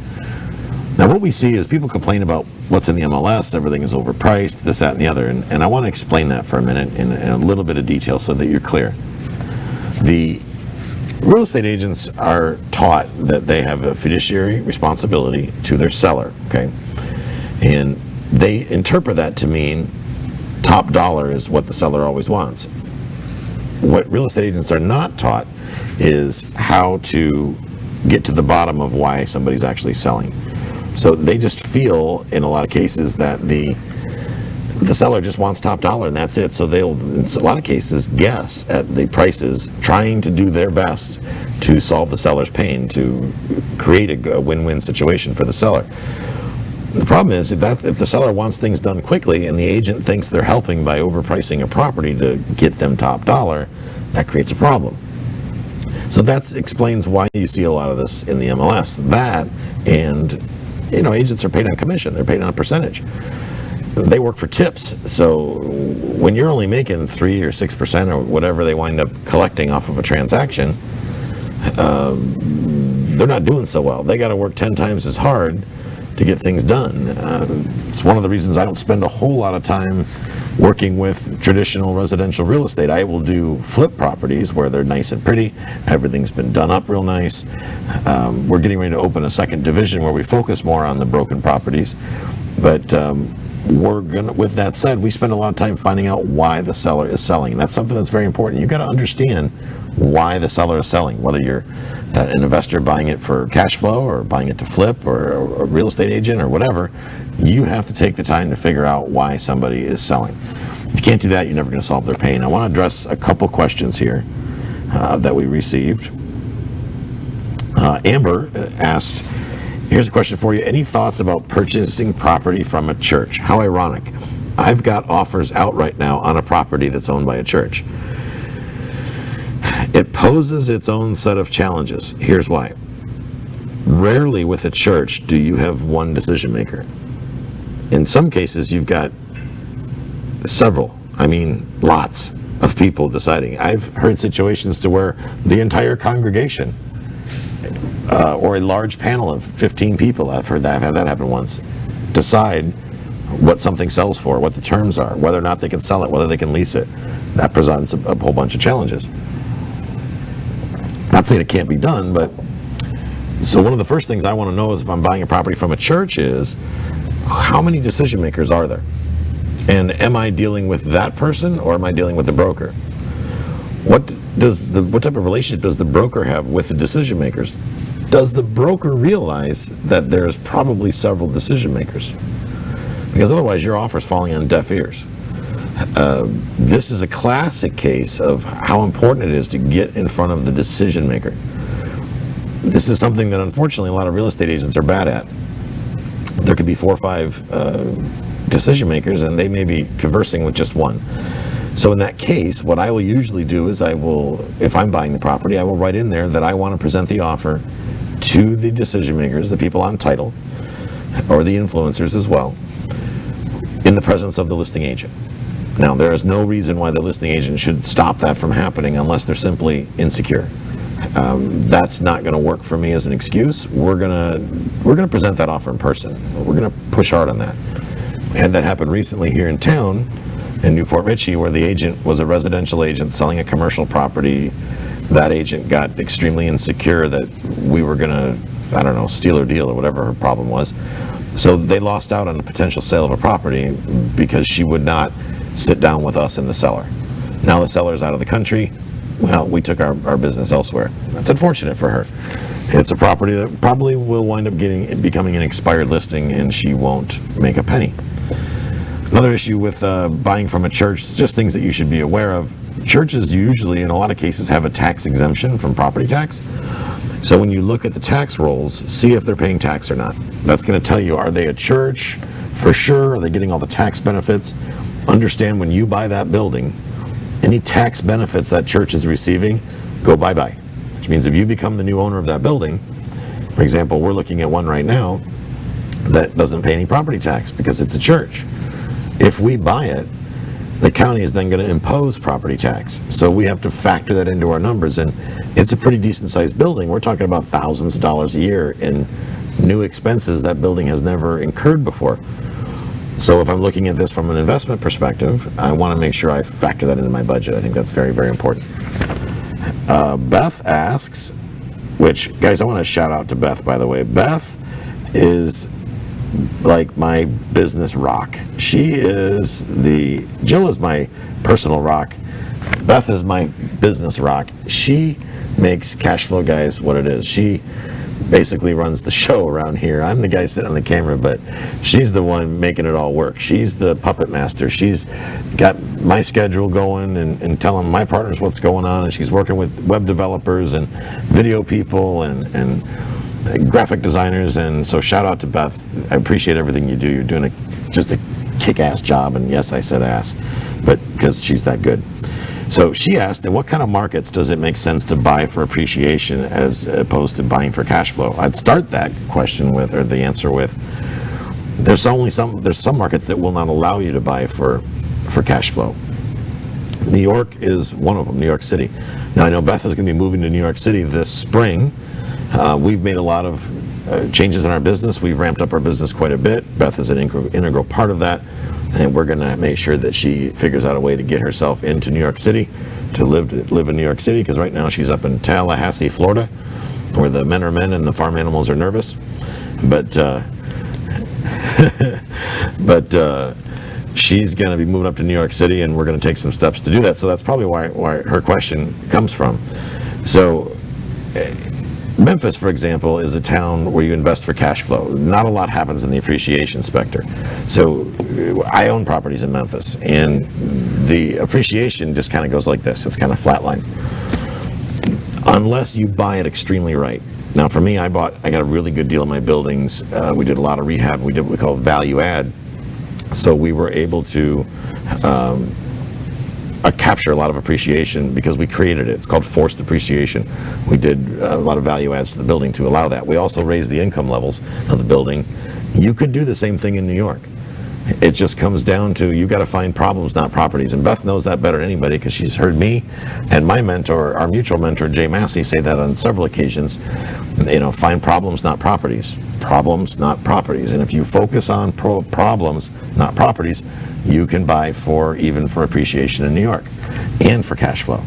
Now, what we see is people complain about what's in the MLS, everything is overpriced, this, that, and the other, and I want to explain that for a minute in a little bit of detail so that you're clear. The real estate agents are taught that they have a fiduciary responsibility to their seller, okay? And they interpret that to mean top dollar is what the seller always wants. What real estate agents are not taught is how to get to the bottom of why somebody's actually selling. So they just feel, in a lot of cases, that the seller just wants top dollar and that's it. So they'll, in a lot of cases, guess at the prices, trying to do their best to solve the seller's pain, to create a win-win situation for the seller. The problem is, if the seller wants things done quickly and the agent thinks they're helping by overpricing a property to get them top dollar, that creates a problem. So that explains why you see a lot of this in the MLS. That, and agents are paid on commission. They're paid on a percentage. They work for tips. So when you're only making 3 or 6% or whatever they wind up collecting off of a transaction, they're not doing so well. They got to work 10 times as hard to get things done. It's one of the reasons I don't spend a whole lot of time working with traditional residential real estate. I will do flip properties where they're nice and pretty, everything's been done up real nice. We're getting ready to open a second division where we focus more on the broken properties, but with that said, we spend a lot of time finding out why the seller is selling. And that's something that's very important. You've got to understand why the seller is selling, whether you're an investor buying it for cash flow or buying it to flip, or a real estate agent or whatever. You have to take the time to figure out why somebody is selling. If you can't do that, you're never going to solve their pain. I want to address a couple questions here that we received. Amber asked, here's a question for you. Any thoughts about purchasing property from a church? How ironic. I've got offers out right now on a property that's owned by a church. It poses its own set of challenges. Here's why. Rarely with a church do you have one decision maker. In some cases, you've got several, lots of people deciding. I've heard situations to where the entire congregation or a large panel of 15 people, I've had that happen once, decide what something sells for, what the terms are, whether or not they can sell it, whether they can lease it. That presents a whole bunch of challenges. Not saying it can't be done, but so one of the first things I want to know is, if I'm buying a property from a church, is how many decision makers are there? And am I dealing with that person, or am I dealing with the broker? What type of relationship does the broker have with the decision makers? Does the broker realize that there's probably several decision makers? because otherwise your offer is falling on deaf ears. This is a classic case of how important it is to get in front of the decision maker. This is something that unfortunately a lot of real estate agents are bad at. There could be 4 or 5 decision makers and they may be conversing with just one. So in that case, what I will usually do is if I'm buying the property, I will write in there that I want to present the offer to the decision makers, the people on title, or the influencers as well, in the presence of the listing agent. Now, there is no reason why the listing agent should stop that from happening unless they're simply insecure. That's not going to work for me as an excuse. We're gonna present that offer in person. We're going to push hard on that. And that happened recently here in town, in Newport Richey, where the agent was a residential agent selling a commercial property. That agent got extremely insecure that we were going to, I don't know, steal her deal or whatever her problem was. So they lost out on the potential sale of a property because she would not sit down with us and the seller. Now the seller's out of the country. Well, we took our business elsewhere. That's unfortunate for her. It's a property that probably will wind up becoming an expired listing, and she won't make a penny. Another issue with buying from a church, just things that you should be aware of. Churches usually, in a lot of cases, have a tax exemption from property tax. So when you look at the tax rolls, see if they're paying tax or not. That's going to tell you, are they a church for sure? Are they getting all the tax benefits? Understand, when you buy that building, any tax benefits that church is receiving go bye-bye. Which means if you become the new owner of that building, for example, we're looking at one right now that doesn't pay any property tax because it's a church. If we buy it, the county is then going to impose property tax. So we have to factor that into our numbers, and it's a pretty decent sized building. We're talking about thousands of dollars a year in new expenses that building has never incurred before. So if I'm looking at this from an investment perspective, I want to make sure I factor that into my budget. I think that's very, very important. Beth asks, which, guys, I want to shout out to Beth, by the way. Beth is like my business rock. Jill is my personal rock. Beth is my business rock. She makes Cash Flow Guys what it is. She basically runs the show around here. I'm the guy sitting on the camera, but she's the one making it all work. She's the puppet master. She's got my schedule going and telling my partners what's going on, and she's working with web developers and video people and graphic designers. And so shout out to Beth. I appreciate everything you do. You're doing just a kick-ass job, and yes, I said ass, but because she's that good. So she asked, in what kind of markets does it make sense to buy for appreciation as opposed to buying for cash flow? I'd start that question with, or the answer with, there's some markets that will not allow you to buy for cash flow. New York is one of them, New York City. Now I know Beth is going to be moving to New York City this spring. We've made a lot of changes in our business. We've ramped up our business quite a bit. Beth is an integral part of that. And we're going to make sure that she figures out a way to get herself into New York City, to live in New York City, because right now she's up in Tallahassee, Florida, where the men are men and the farm animals are nervous. But she's going to be moving up to New York City, and we're going to take some steps to do that. So that's probably why her question comes from. So Memphis, for example, is a town where you invest for cash flow. Not a lot happens in the appreciation sector. So I own properties in Memphis, and the appreciation just kind of goes like this. It's kind of flatline. Unless you buy it extremely right. Now for me, I got a really good deal in my buildings. We did a lot of rehab. We did what we call value add. So we were able to capture a lot of appreciation because we created it. It's called forced appreciation. We did a lot of value adds to the building to allow that. We also raised the income levels of the building. You could do the same thing in New York. It just comes down to, you got to find problems, not properties. And Beth knows that better than anybody because she's heard me and my mentor, our mutual mentor, Jay Massey, say that on several occasions. Find problems, not properties. Problems, not properties. And if you focus on problems, not properties, you can buy even for appreciation in New York and for cash flow.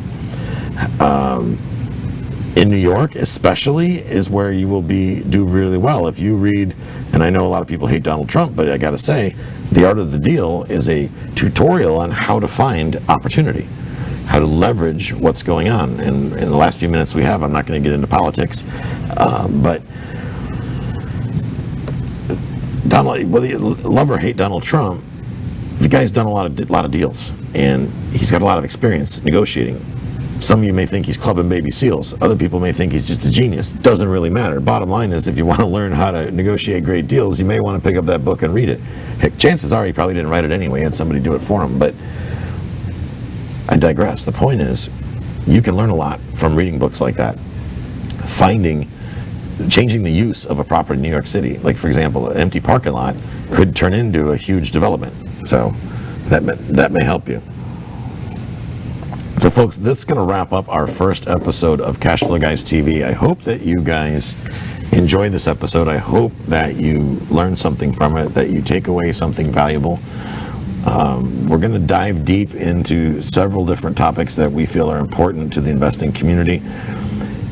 In New York especially is where you will do really well. If you read, and I know a lot of people hate Donald Trump, but I gotta say, The Art of the Deal is a tutorial on how to find opportunity, how to leverage what's going on. And in the last few minutes we have, I'm not going to get into politics, but whether you love or hate Donald Trump, the guy's done a lot of deals, and he's got a lot of experience negotiating. Some of you may think he's clubbing baby seals. Other people may think he's just a genius. Doesn't really matter. Bottom line is, if you want to learn how to negotiate great deals, you may want to pick up that book and read it. Heck, chances are he probably didn't write it anyway. He had somebody do it for him. But I digress. The point is, you can learn a lot from reading books like that. Changing the use of a property in New York City. Like, for example, an empty parking lot could turn into a huge development. So that may help you. So folks, this is going to wrap up our first episode of Cashflow Guys TV. I hope that you guys enjoyed this episode. I hope that you learned something from it, that you take away something valuable. We're going to dive deep into several different topics that we feel are important to the investing community.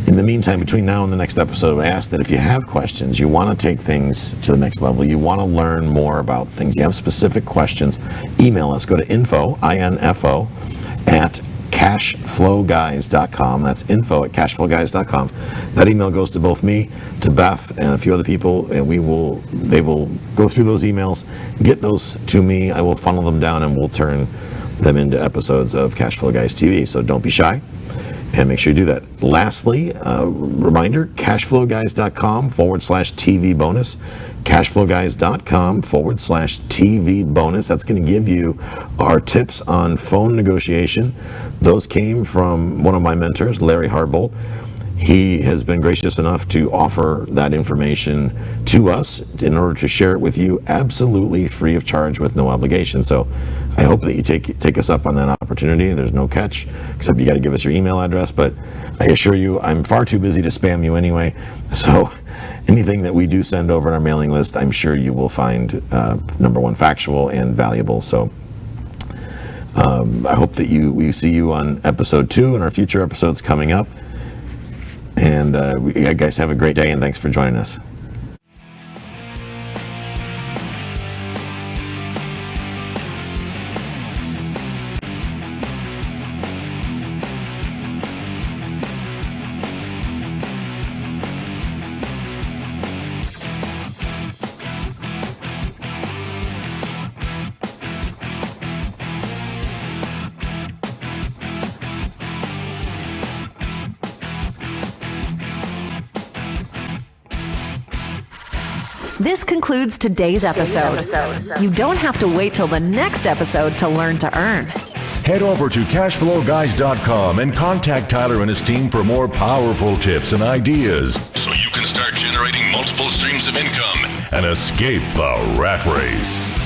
In the meantime, between now and the next episode, I ask that if you have questions, you want to take things to the next level, you want to learn more about things, you have specific questions, email us. Go to info, I-N-F-O, at cashflowguys.com. That's info@cashflowguys.com. That email goes to both me, to Beth, and a few other people, and they will go through those emails, get those to me. I will funnel them down, and we'll turn them into episodes of Cashflow Guys TV. So don't be shy, and make sure you do that. Lastly, reminder, cashflowguys.com/TV bonus. cashflowguys.com/TV bonus. That's going to give you our tips on phone negotiation. Those came from one of my mentors, Larry Hardbolt. He has been gracious enough to offer that information to us in order to share it with you absolutely free of charge with no obligation. So I hope that you take us up on that opportunity. There's no catch, except you got to give us your email address. But I assure you, I'm far too busy to spam you anyway. So anything that we do send over on our mailing list, I'm sure you will find, number one, factual and valuable. So I hope that we see you on episode 2 and our future episodes coming up. And you guys have a great day, and thanks for joining us. This concludes today's episode. You don't have to wait till the next episode to learn to earn. Head over to cashflowguys.com and contact Tyler and his team for more powerful tips and ideas so you can start generating multiple streams of income and escape the rat race.